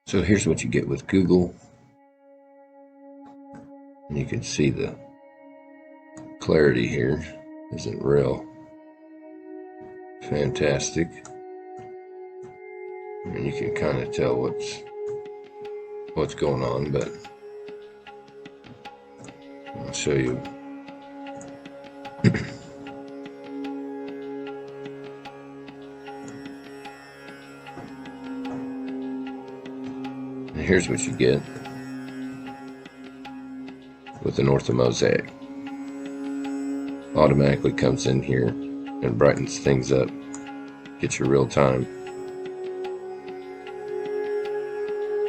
So here's what you get with Google. And you can see the clarity here isn't real fantastic. And you can kind of tell what's going on, but I'll show you. And here's what you get with an Orthomosaic. Automatically comes in here and brightens things up, gets your real time,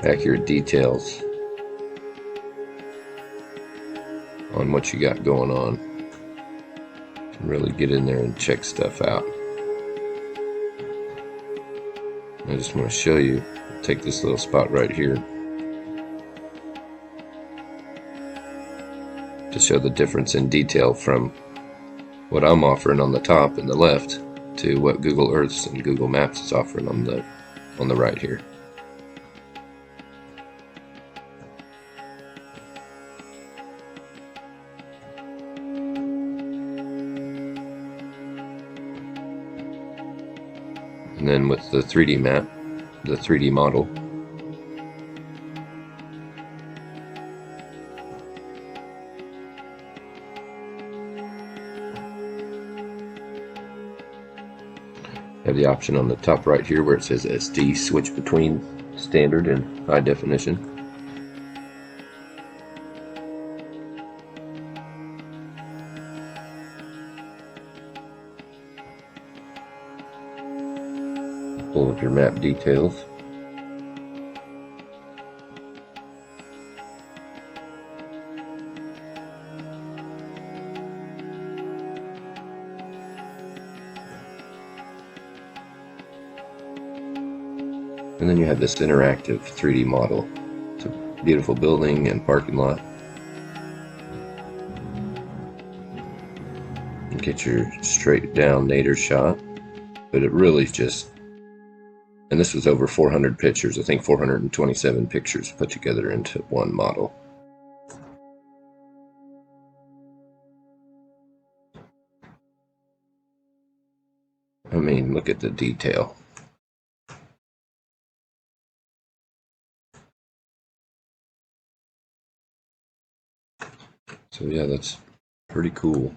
accurate details on what you got going on. You can really get in there and check stuff out. I just want to show you, take this little spot right here to show the difference in detail from what I'm offering on the top and the left to what Google Earth and Google Maps is offering on the right here. And then with the 3D map, the 3D model, have the option on the top right here where it says SD, switch between standard and high definition. Pull up your map details. And then you have this interactive 3D model. It's a beautiful building and parking lot. You get your straight down nadir shot, but it really just, and this was over 400 pictures, I think 427 pictures put together into one model. I mean, look at the detail. So yeah, that's pretty cool.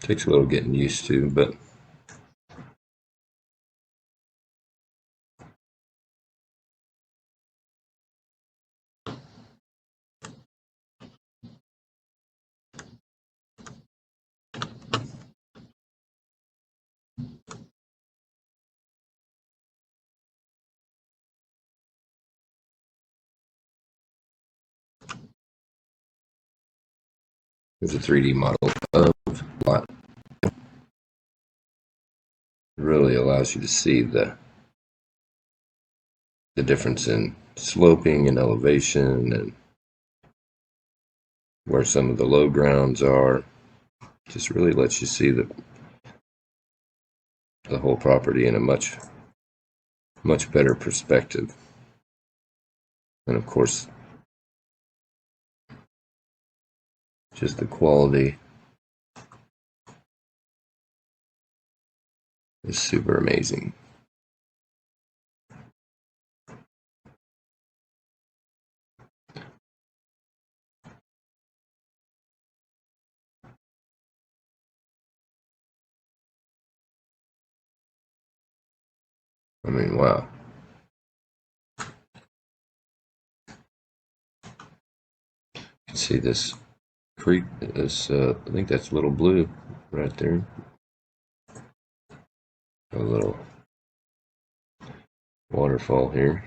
Takes a little getting used to, but there's a 3D model of lot. It really allows you to see the difference in sloping and elevation and where some of the low grounds are. Just really lets you see the whole property in a much better perspective. And of course, Just the quality is super amazing. I mean, wow. You can see this creek, this, I think that's Little Blue right there. A little waterfall here.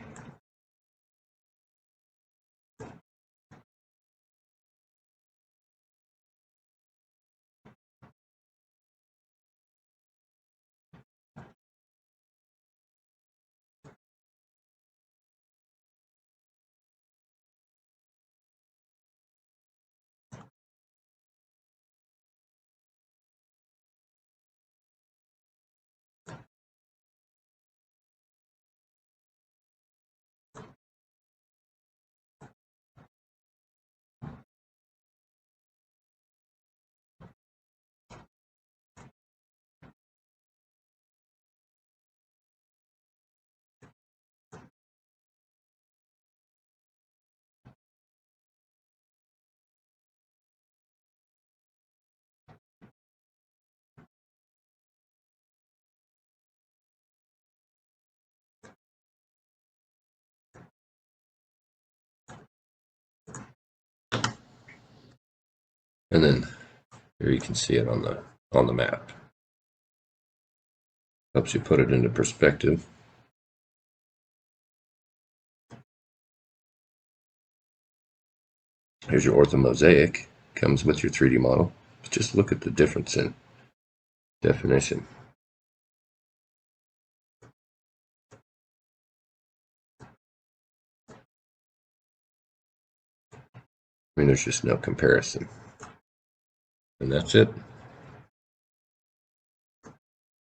And then here you can see it on the map. Helps you put it into perspective. Here's your Orthomosaic. Comes with your 3D model. But just look at the difference in definition. I mean, there's just no comparison. And that's it.